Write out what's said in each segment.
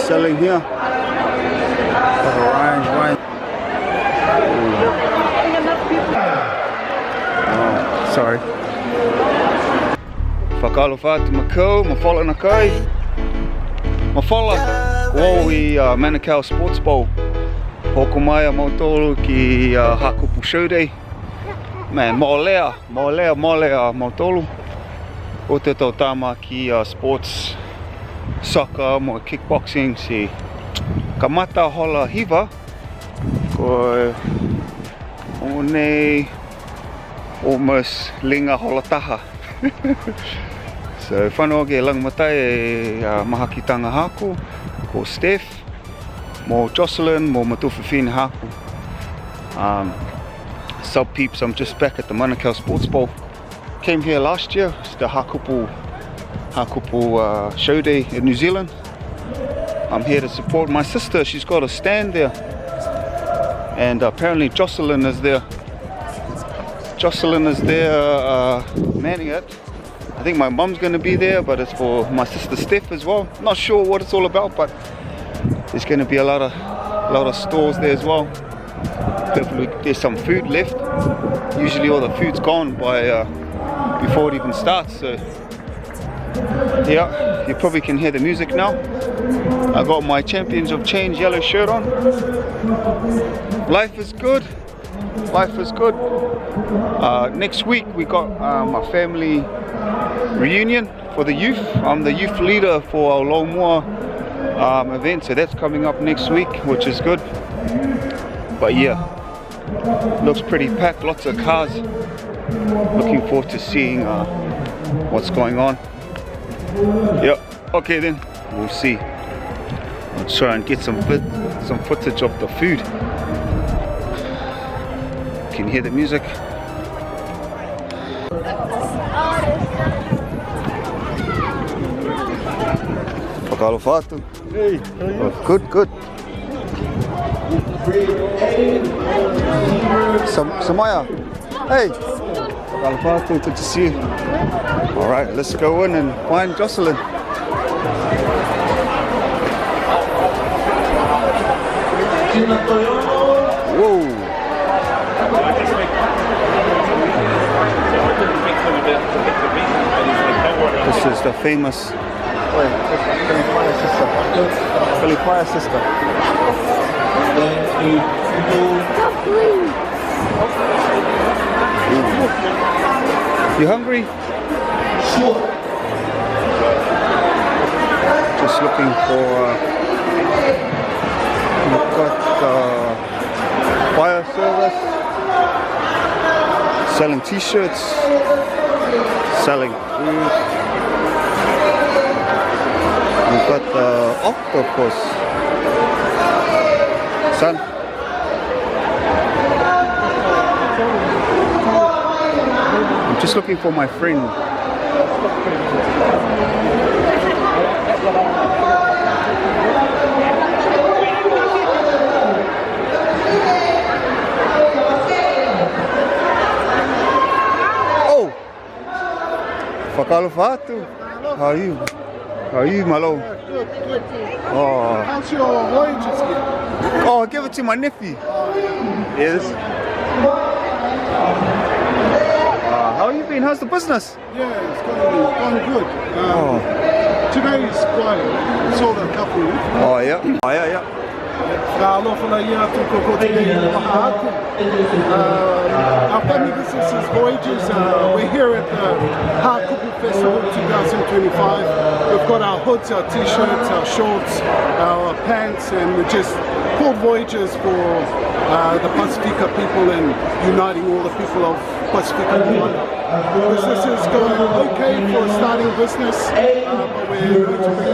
selling here. Wine. Oh, sorry. Whakalo whātu makau, mawhala na kai. Mawhala, kua i Manukau Sports Bowl. Hoko mai a mautoro ki Hakupu Show Day. Man, maolea mautoro. O te tau tama ki sports, soccer, mo kickboxing, si kamata hola hiva. Ko one almost linga hola taha. So whanau ke langmatai e mahakitanga haku, ko Steph, mo Jocelyn, mo Matufifine haku. Sub peeps, I'm just back at the Manukau Sports Bowl. Came here last year, it's the Hakupu Show Day in New Zealand. I'm here to support my sister, she's got a stand there. And apparently Jocelyn is there. Manning it. I think my mum's gonna be there, but it's for my sister Steph as well. Not sure what it's all about, but there's gonna be a lot of stores there as well. Hopefully there's some food left. Usually all the food's gone by before it even starts. So yeah, you probably can hear the music now. I got my Champions of Change yellow shirt on. Life is good. Next week we got a family reunion for the youth. I'm the youth leader for our Longmore event, so that's coming up next week, which is good. But yeah, looks pretty packed, lots of cars. Looking forward to seeing what's going on. Yep, okay then, we'll see. I'll try and get some footage of the food. Can you hear the music? Whakalo whātu. Hey, how are you? Oh, good. Samaya. Hey. Whakalo whātu, good to see you. Alright, let's go in and find Jocelyn. Whoa. This is the famous Filipaya sister. You hungry? Sure. Just looking for we've got fire service, selling t-shirts, selling food. We've got the octopus. Son. I'm just looking for my friend. Oh! Whakalo whātu. How are you? How are you, Malo? Good. Oh. How's your voyages here? Oh, I gave it to my nephew. Yes. How have you been? How's the business? Yeah, it's going good. Today is quiet. We sold a couple. Oh, yeah. Our family business is voyages. We're here at the Hakupu Festival 2025. We've got our hoods, our t-shirts, our shorts, our pants, and we're just called Voyages for the Pacifica people and uniting all the people of Pacifica. Business is going okay for starting business, but we're going to be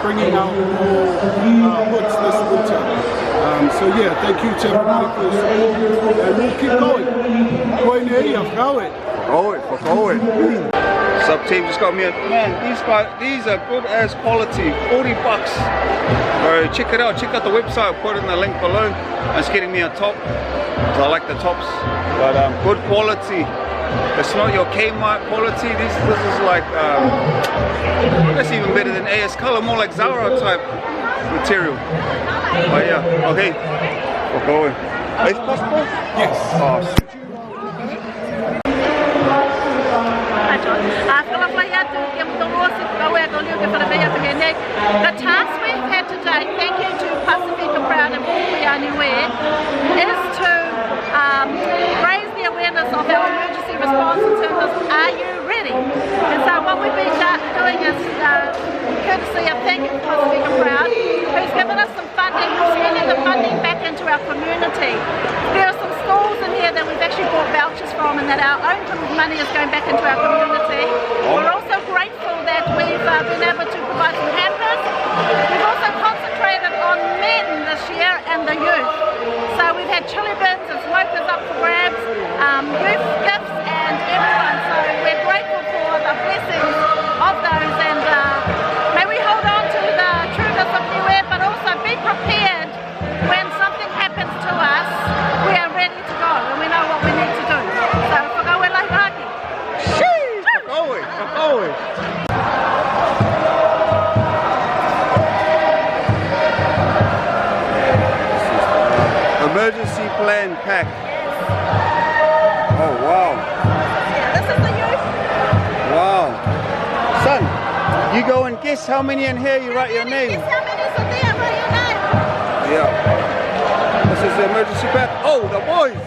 bringing out more hoods this winter. So yeah, thank you to everybody for the support, and we'll keep going. Sub team just got me a man. These are good as quality. $40. Bro, check it out. Check out the website. I'll put it in the link below. It's getting me a top. So I like the tops, but good quality. It's not your Kmart quality. This is like that's even better than AS Color. More like Zara type. material. But yeah, okay, we're going. Is it possible? Yes. Oh, the task we've had today, thank you to Pacifica Brown and Niue, is to raise the awareness of our emergency response in terms of, are you ready? And so what we've been doing is courtesy of thank you to Pacifica Brown, who's given us some funding, sending the funding back into our community. There are some schools in here that we've actually bought vouchers from and that our own money is going back into our community. We're also grateful that we've been able to provide some hampers. We've also concentrated on men this year and the youth. So we've had chili bins and smokers up for grabs, youth gifts and everyone. So we're grateful for the blessings of those, and may we hold on to the trueness of Niue, but also be prepared when something happens to us. We are ready to go and we know what we need to do. So whakaue lai raki. sheesh! Whakaue. Emergency plan pack. Oh wow. Yeah, this is the youth. Wow. Son, you go and guess how many in here you write your name. Guess how many is there? Write your name. Yeah. This is the emergency pack. Oh, the boys.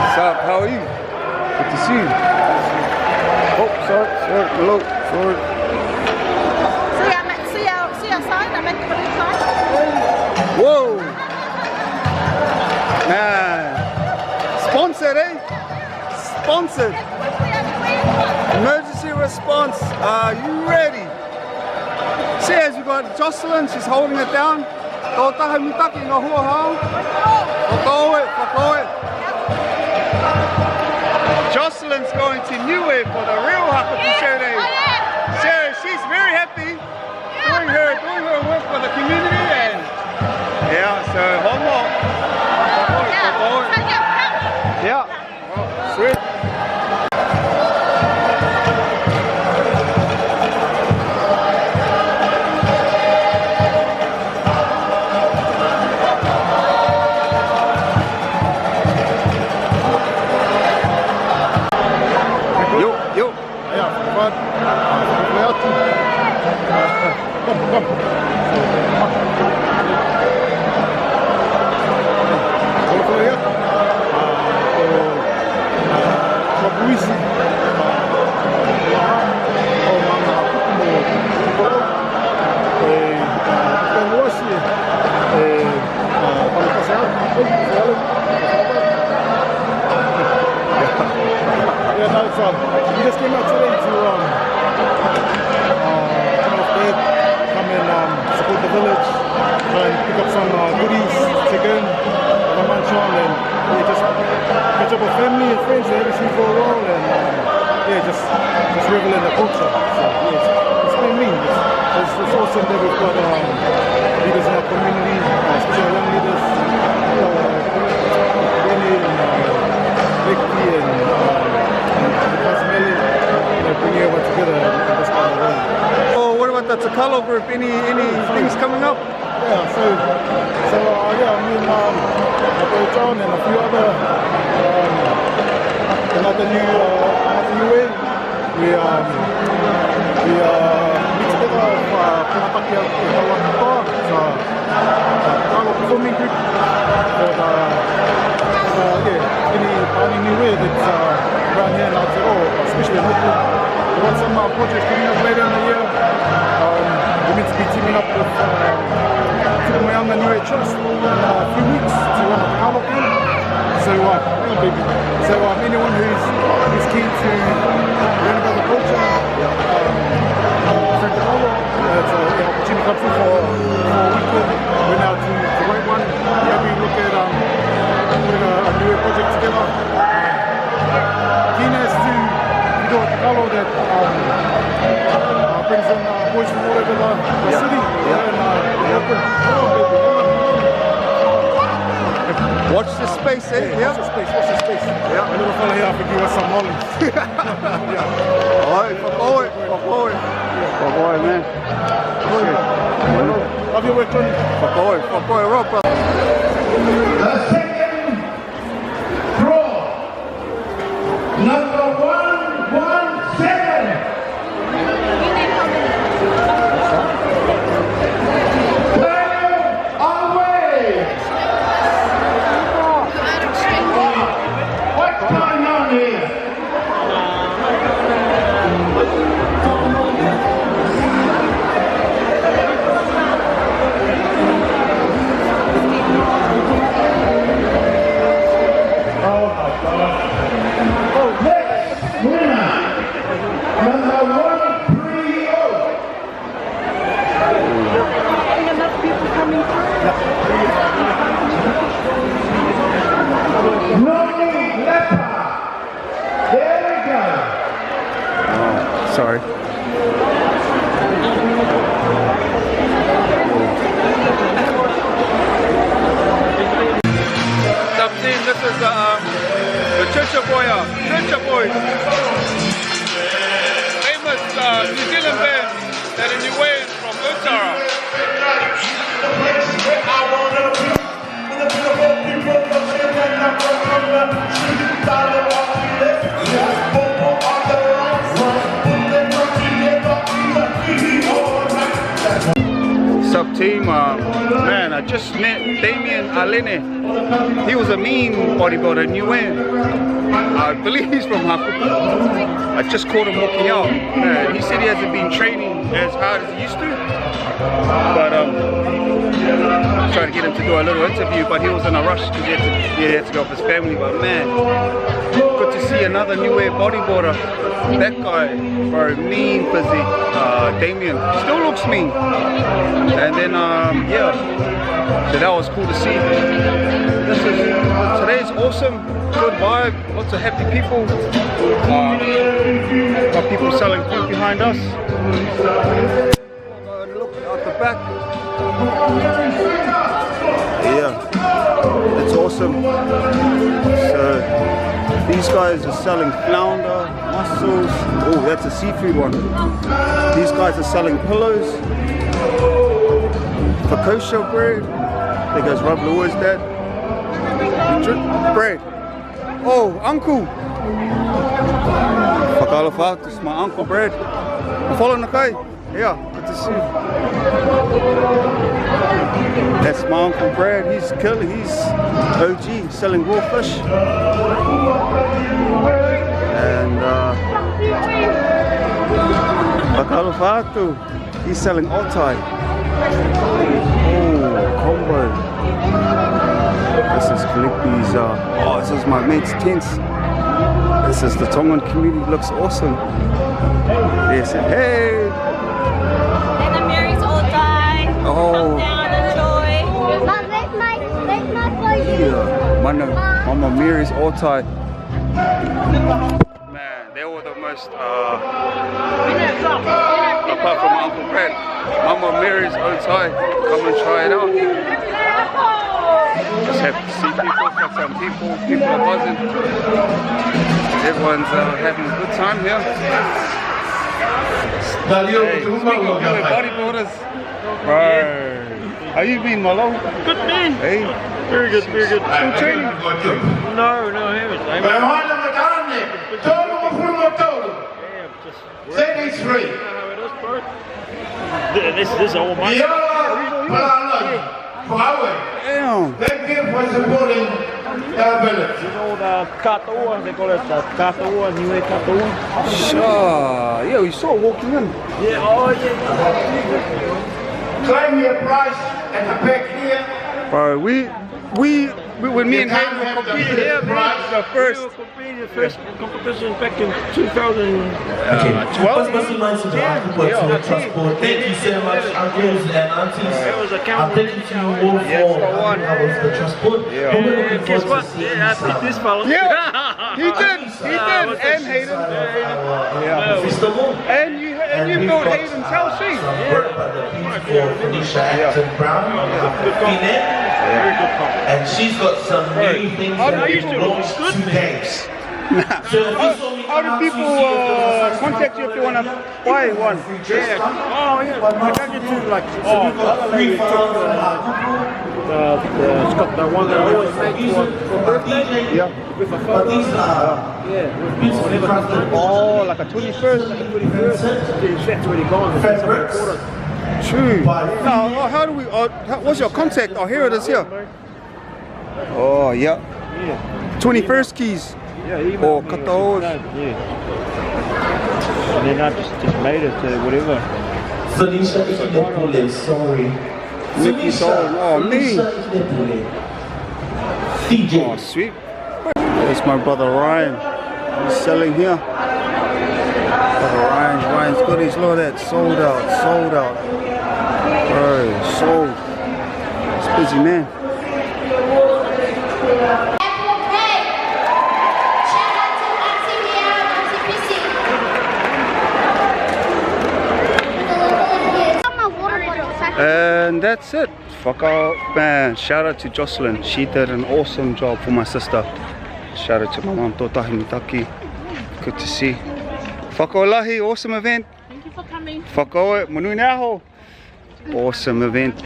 What's up? How are you? Good to see you. Oh, sorry. Hello. Sorry. See our sign? I make the blue sign. Whoa. Man. Sponsored, eh? Sponsored. Emergency response. Are you ready? See, as we got Jocelyn, she's holding it down. Tō taha mitaki ngā hua hao. Whakaue. Jocelyn's going to Niue for the real Hakupu Show Day. She's very happy doing her work for the community, and yeah, so hongo. Yeah. Oh, sweet. Yo. Yeah, but come. Yeah, no, it's we just came out today to come and support the village, try and pick up some goodies, take in, have a munch on, and just catch up with family and friends that haven't seen for a while, and just revel in the culture. So yeah, it's been mean. It's awesome that we've got leaders in our community, especially our young leaders, Benny and Vicky and bring everyone together in this kind of way. Oh, what about the Takalo group? Any things coming up? Yeah, so I mean, John and a few other another new way. We meet together for Punapaki Kawakatoa. It's a Takalo performing group for any new way that's around here in Aotearoa, especially in Auckland. We got some projects coming up later in the year. We're meant to be teaming up with Tukumayanga Niue Trust in a few weeks to run a Takalo camp. So, anyone who's keen to learn about the culture, Takalo, it's an opportunity to come through for a weekend. We're now to wait one. Yeah, we look at putting a Niue project together. Keen as to do a Takalo that brings in boys from all over the city. Watch the space, eh? Watch the space. Yeah. A little fella here, I think he was some knowledge. Alright, for boy, man. Love your work, Tony. For boy, Rob, brother. The second draw, number 117. What's going on here? Sorry. Team, this is the Church Boys. Famous New Zealand band that are Niue from Utara. Sup team, man, I just met Damien Alene. He was a mean bodybuilder, Niue. I believe he's from Hakupu. I just caught him walking out. He said he hasn't been training as hard as he used to. But I tried to get him to do a little interview, but he was in a rush because he had to go with his family. But man, good to see another Niue bodybuilder. That guy, bro, mean physique. Damien still looks mean. And then yeah, so that was cool to see. Today's awesome, good vibe, lots of happy people. Got people selling food behind us. Look at the back. Yeah, it's awesome. So these guys are selling flounder, mussels. Oh, that's a seafood one. These guys are selling pillows, Hakupu bread. There goes Rob Lewis, Dad. Bread. Oh, uncle. Whakalawhatu, it's my uncle bread. Follow Nakai. Yeah, good to see you. That's my uncle Brad. He's killer. He's OG, selling raw fish. And Whakalawhatu, he's selling otai. Oh, combo. This is Kalekpi's, oh, this is my mate's tents. This is the Tongan community, looks awesome. Yes, hey! And the Mary's old guy. Oh. Come down, enjoy. Mom, that's my for you. Yeah, Mama Mary's otai. Man, they were the most, apart from my Uncle Brad, Mama Mary's otai. Come and try it out. Just happy to see people, got some people are buzzing. Everyone's having a good time here. Hey, speaking of bodybuilders, bro, how you been, Malo? Good man. Hey, Very good, very good. still training? No, I haven't. This is all my Damn. Thank you for supporting our village. You know the katoa, they call it the katoa, Niue katoa. Sure. Yeah, we saw walking in. Yeah, oh yeah. Claim your prize at the back here. Bro, when me and Hayden were competing here, man, this is our first. We were competing the first competition back in 2012. Transport. Thank you so much, uncles and aunties. It was a I'm thanking you all for the transport. Yeah, guess what? Yeah, I beat this fella. Yeah, he did, and Hayden. And you built Hayden's house, see? And she's got some new things that I used we to launched good. 2 games. How do people contact you if they want to buy one? Yeah. Oh yeah. I got you to like. Oh, the other lady took it's got the one that I always make for birthday. Yeah. With a photo. Yeah. Oh, like a 21st? Like a 21st. That's already gone. Fabrics. True. Now, how do we, what's your contact? Oh, here it is here. Oh, yeah. Yeah. 21st keys. Yeah, email Or me kataos. Yeah. And then I just made it to whatever. Felicia Ikepule, sorry. Mickey Dolan. Oh, me. Ikepule. DJ. Oh, sweet. There's my brother Ryan. He's selling here. Brother Ryan's goodies. Look at that. Sold out. Sold out. Bro, sold. It's busy, man. And that's it. Fuck out, man. Shout out to Jocelyn. She did an awesome job for my sister. Shout out to my mom, Totahi Mitaki. Good to see. Whakaolahi, awesome event. Thank you for coming. Whakaoe, manui neaho. Awesome event.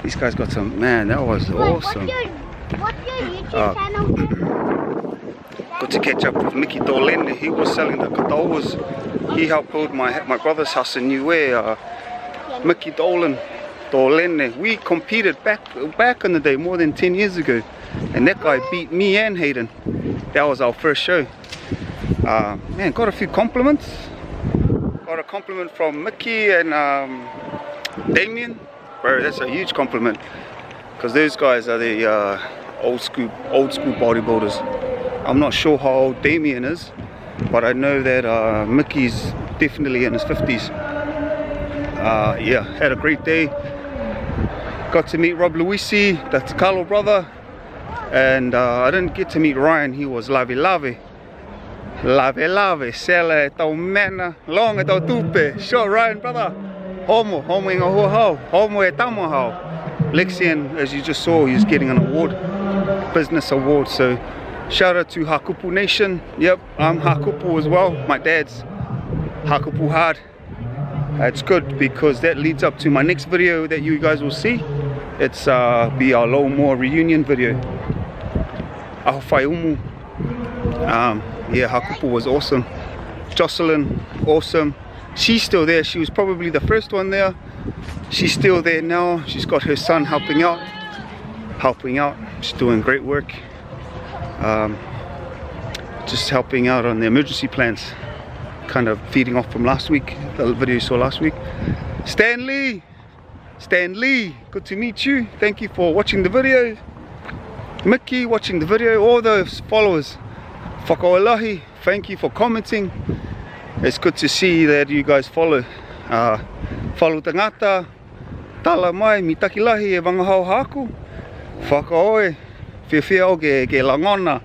These guys got some, man, that was awesome. What's your YouTube channel? Good to catch up with Mickey Dolan. He was selling the katawas. He helped build my brother's house in Niue. Mickey Dolan. We competed back in the day, more than 10 years ago. And that guy beat me and Hayden. That was our first show. Man, got a few compliments. Got a compliment from Mickey and Damien. Bro, that's a huge compliment. Because those guys are the old school bodybuilders. I'm not sure how old Damien is, but I know that Mickey's definitely in his 50s. Yeah, had a great day. Got to meet Rob Luisi, the Takalo brother. And I didn't get to meet Ryan. He was lave, sele tau mena, long tau tupe. Sure, Ryan brother. Homo inga hua hau, homo e tamo hau. Lexian, as you just saw, he's getting an award, business award. So shout out to Hakupu Nation. Yep, I'm Hakupu as well. My dad's Hakupu hard. It's good because that leads up to my next video that you guys will see. It's be our low more reunion video. Ahofai. Yeah, Hakupu was awesome. Jocelyn, awesome. She's still there. She was probably the first one there. She's still there now. She's got her son helping out. She's doing great work. Just helping out on the emergency plans. Kind of feeding off from last week, the video you saw last week. Stan Lee, good to meet you. Thank you for watching the video. Mickey watching the video, all those followers. Whakaolahi, thank you for commenting. It's good to see that you guys follow. Follow tangata, tala mai, mitakilahi e wangahau haku. Whakaoe, whiawhiao ke langona,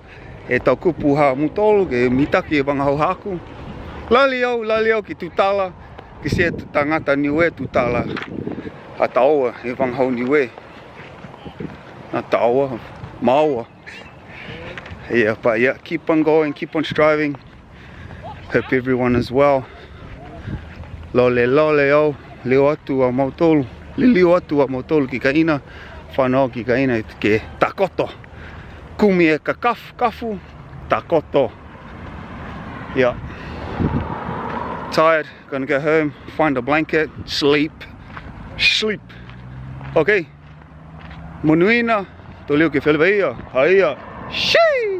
e tau kupu ha mutolu, ke mitaki e wangahau haku. Laliau ki tutala, ki se tangata Niue tutala. A taoa e wangahau Niue. Na taoa, maoa. Yeah, but yeah, keep on going, keep on striving. Hope everyone is well. Lole o, leo atu a mautolu. Leo atu a mautolu ki kaina. Whanau ki kaina ke takoto. Kumi e ka kafu, takoto. Yeah. Tired, gonna go home, find a blanket, sleep. Okay. Monuina, to leo ke whelweia, haia. Shee!